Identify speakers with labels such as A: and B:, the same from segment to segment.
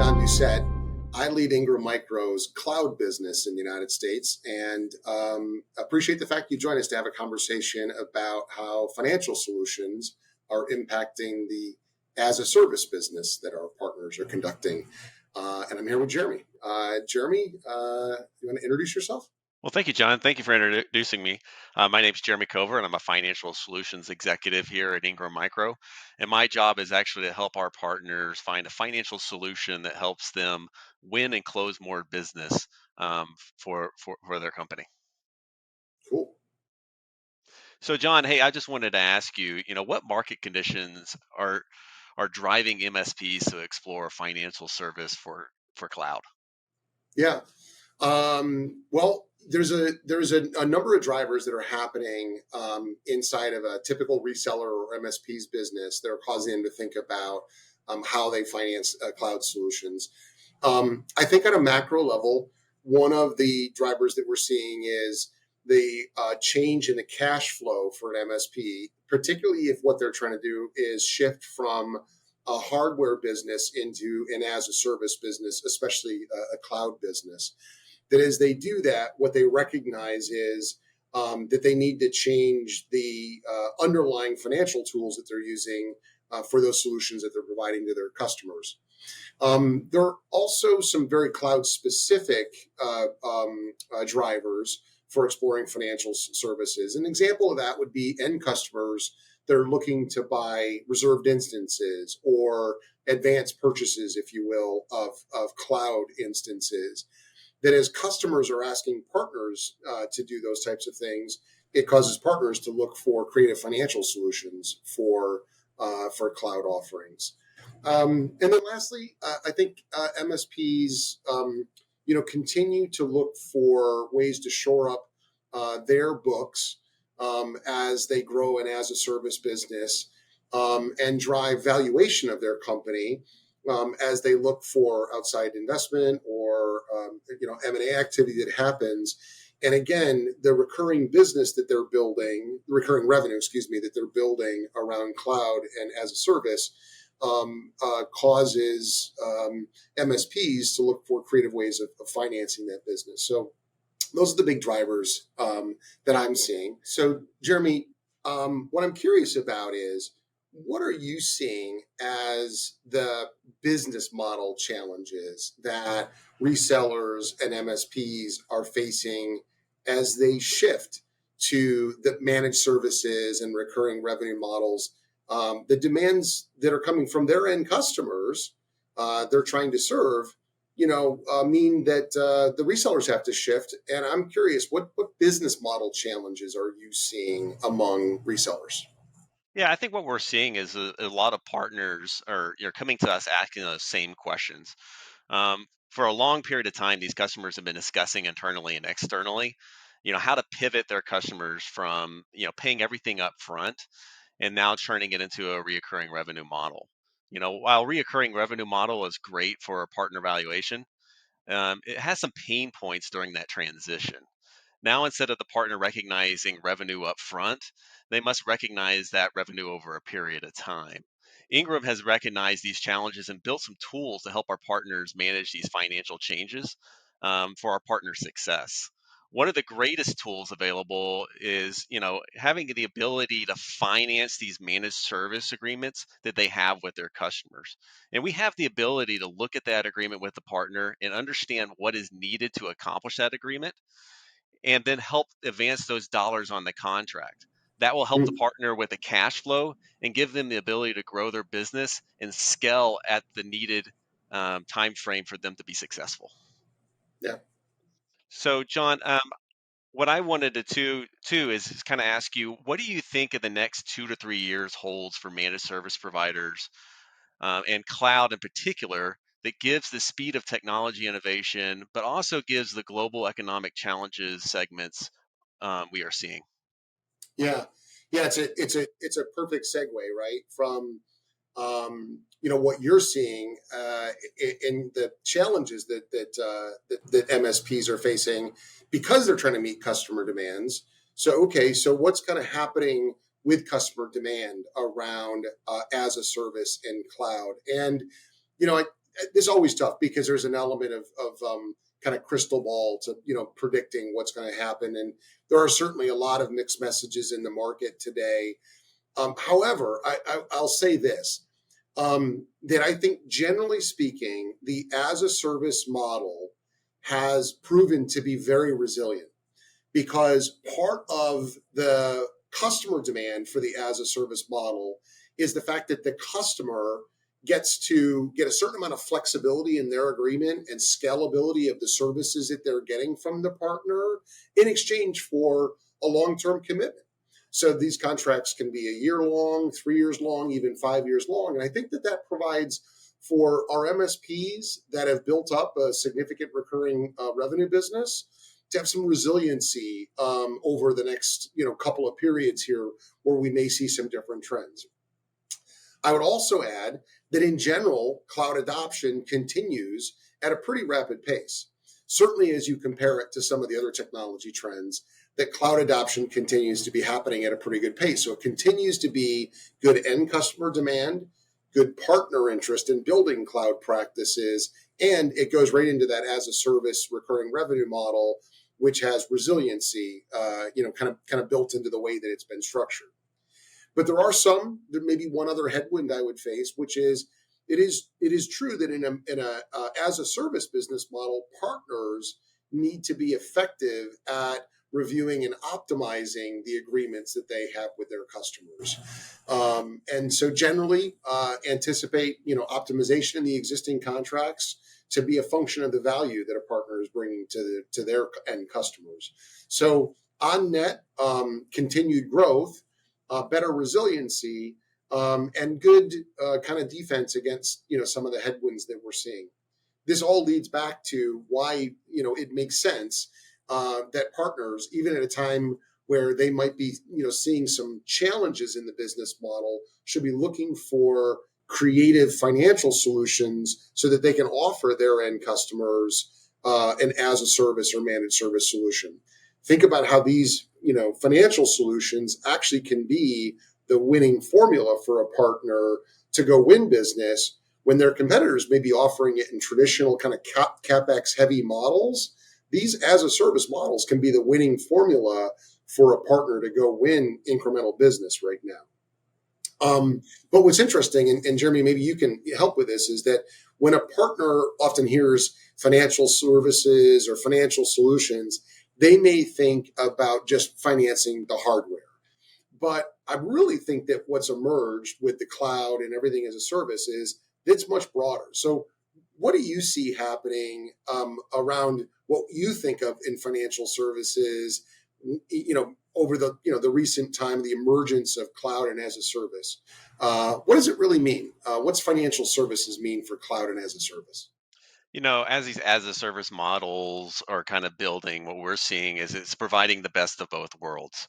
A: John Dusett. I lead Ingram Micro's cloud business in the United States, and appreciate the fact you joined us to have a conversation about how financial solutions are impacting the as-a-service business that our partners are conducting. And I'm here with Jeremy. Jeremy, you want to introduce yourself?
B: Well, thank you, John. Thank you for introducing me. My name is Jeremy Covert, and I'm a financial solutions executive here at Ingram Micro. And my job is actually to help our partners find a financial solution that helps them win and close more business for their company.
A: Cool.
B: So, John, hey, I just wanted to ask you, what market conditions are driving MSPs to explore a financial service for cloud?
A: Yeah. Well, there's a number of drivers that are happening inside of a typical reseller or MSP's business that are causing them to think about how they finance cloud solutions. I think on a macro level, one of the drivers that we're seeing is the change in the cash flow for an MSP, particularly if what they're trying to do is shift from a hardware business into an as-a-service business, especially a cloud business. That as they do that, what they recognize is that they need to change the underlying financial tools that they're using for those solutions that they're providing to their customers. There are also some very cloud-specific drivers for exploring financial services. An example of that would be end customers that are looking to buy reserved instances or advanced purchases, if you will, of cloud instances. That as customers are asking partners to do those types of things, it causes partners to look for creative financial solutions for cloud offerings. And then lastly, I think MSPs, continue to look for ways to shore up their books as they grow an as-a-service business and drive valuation of their company as they look for outside investment or M&A activity that happens. And again, the recurring business that they're building, the recurring revenue, that they're building around cloud and as a service causes MSPs to look for creative ways of financing that business. So those are the big drivers that I'm seeing. So, Jeremy, what I'm curious about is, what are you seeing as the business model challenges that resellers and MSPs are facing as they shift to the managed services and recurring revenue models? The demands that are coming from their end customers they're trying to serve, mean that the resellers have to shift. And I'm curious, what business model challenges are you seeing among resellers?
B: Yeah, I think what we're seeing is a lot of partners are coming to us asking those same questions. For a long period of time, these customers have been discussing internally and externally, how to pivot their customers from paying everything up front and now turning it into a reoccurring revenue model. While reoccurring revenue model is great for a partner valuation, it has some pain points during that transition. Now, instead of the partner recognizing revenue up front, they must recognize that revenue over a period of time. Ingram has recognized these challenges and built some tools to help our partners manage these financial changes for our partner success. One of the greatest tools available is, having the ability to finance these managed service agreements that they have with their customers. And we have the ability to look at that agreement with the partner and understand what is needed to accomplish that agreement and then help advance those dollars on the contract. That will help the partner with the cash flow and give them the ability to grow their business and scale at the needed time frame for them to be successful.
A: Yeah.
B: So, John, what I wanted to too is kind of ask you, what do you think of the next 2 to 3 years holds for managed service providers and cloud in particular, that gives the speed of technology innovation, but also gives the global economic challenges segments we are seeing?
A: Yeah. Yeah. It's a perfect segue, right? From, what you're seeing in the challenges that MSPs are facing because they're trying to meet customer demands. So, okay. So what's kind of happening with customer demand around as a service and cloud? And, It's always tough because there's an element of kind of crystal ball to predicting what's going to happen, and there are certainly a lot of mixed messages in the market today. However, I'll say this, that I think generally speaking, the as a service model has proven to be very resilient, because part of the customer demand for the as a service model is the fact that the customer gets to get a certain amount of flexibility in their agreement and scalability of the services that they're getting from the partner in exchange for a long-term commitment. So these contracts can be a year long, 3 years long, even 5 years long. And I think that that provides for our MSPs that have built up a significant recurring revenue business to have some resiliency over the next couple of periods here where we may see some different trends. I would also add that in general, cloud adoption continues at a pretty rapid pace. Certainly as you compare it to some of the other technology trends, that cloud adoption continues to be happening at a pretty good pace. So it continues to be good end customer demand, good partner interest in building cloud practices, and it goes right into that as a service recurring revenue model, which has resiliency, kind of built into the way that it's been structured. But there may be one other headwind I would face, which is it is true that in a as a service business model, partners need to be effective at reviewing and optimizing the agreements that they have with their customers, and so generally anticipate optimization in the existing contracts to be a function of the value that a partner is bringing to their end customers. So on net, continued growth, better resiliency, and good kind of defense against some of the headwinds that we're seeing. This all leads back to why it makes sense that partners, even at a time where they might be seeing some challenges in the business model, should be looking for creative financial solutions so that they can offer their end customers an as a service or managed service solution. Think about how these financial solutions actually can be the winning formula for a partner to go win business when their competitors may be offering it in traditional kind of CapEx heavy models. These as a service models can be the winning formula for a partner to go win incremental business right now. But what's interesting, and Jeremy, maybe you can help with this, is that when a partner often hears financial services or financial solutions, they may think about just financing the hardware. But I really think that what's emerged with the cloud and everything as a service is it's much broader. So what do you see happening around what you think of in financial services, over the recent time, the emergence of cloud and as a service? What does it really mean? What's financial services mean for cloud and as a service?
B: As these as a service models are kind of building, what we're seeing is it's providing the best of both worlds.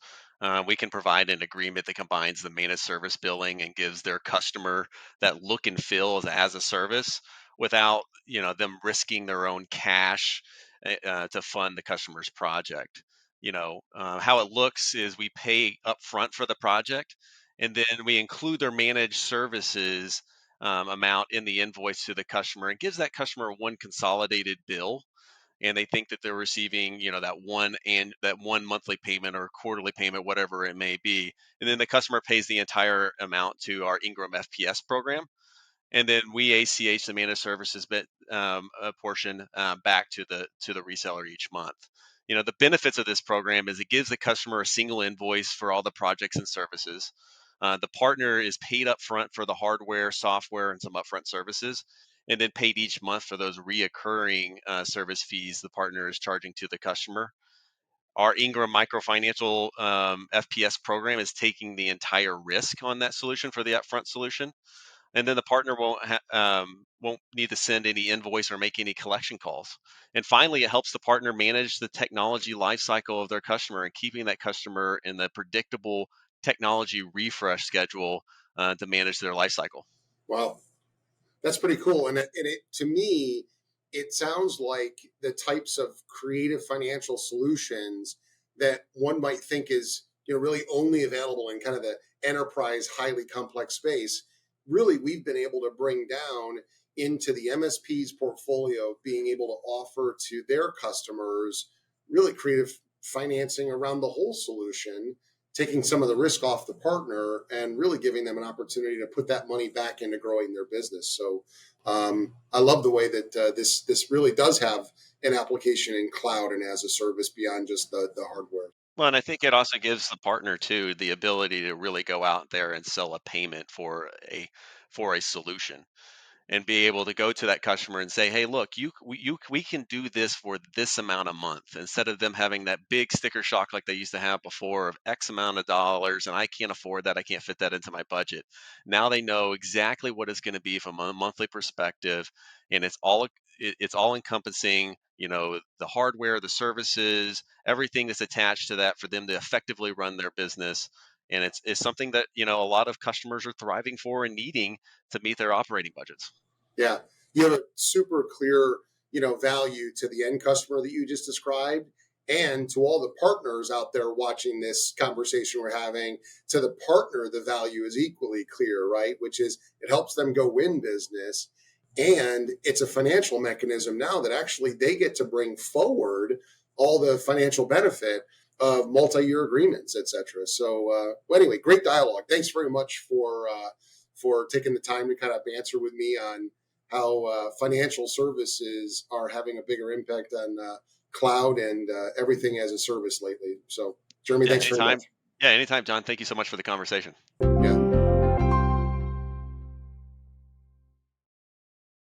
B: We can provide an agreement that combines the managed service billing and gives their customer that look and feel as a service without them risking their own cash to fund the customer's project. How it looks is we pay upfront for the project, and then we include their managed services amount in the invoice to the customer, and gives that customer one consolidated bill, and they think that they're receiving that one monthly payment or quarterly payment, whatever it may be, and then the customer pays the entire amount to our Ingram FPS program, and then we ACH the managed services bit a portion back to the reseller each month. The benefits of this program is it gives the customer a single invoice for all the projects and services. The partner is paid up front for the hardware, software, and some upfront services, and then paid each month for those reoccurring service fees the partner is charging to the customer. Our Ingram Micro Financial FPS program is taking the entire risk on that solution for the upfront solution, and then the partner won't need to send any invoice or make any collection calls. And finally, it helps the partner manage the technology lifecycle of their customer and keeping that customer in the predictable technology refresh schedule to manage their lifecycle.
A: Wow, that's pretty cool. And to me, it sounds like the types of creative financial solutions that one might think is really only available in kind of the enterprise, highly complex space. really we've been able to bring down into the MSP's portfolio of being able to offer to their customers really creative financing around the whole solution, taking some of the risk off the partner and really giving them an opportunity to put that money back into growing their business. So I love the way that this really does have an application in cloud and as a service beyond just the hardware.
B: Well, and I think it also gives the partner too the ability to really go out there and sell a payment for a solution, and be able to go to that customer and say, "Hey, look, we can do this for this amount a month," instead of them having that big sticker shock like they used to have before of X amount of dollars, and I can't afford that. I can't fit that into my budget. Now they know exactly what it's going to be from a monthly perspective, and it's all encompassing. The hardware, the services, everything that's attached to that for them to effectively run their business. And it's something that a lot of customers are thriving for and needing to meet their operating budgets.
A: Yeah. You have a super clear, value to the end customer that you just described and to all the partners out there watching this conversation we're having. To the partner, the value is equally clear, right? Which is it helps them go win business. And it's a financial mechanism now that actually they get to bring forward all the financial benefit of multi-year agreements, et cetera. So well, anyway, great dialogue. Thanks very much for taking the time to kind of answer with me on how financial services are having a bigger impact on cloud and everything as a service lately. So, Jeremy,
B: Yeah,
A: thanks very
B: anytime.
A: much.
B: Yeah, anytime, John. Thank you so much for the conversation.
A: Yeah.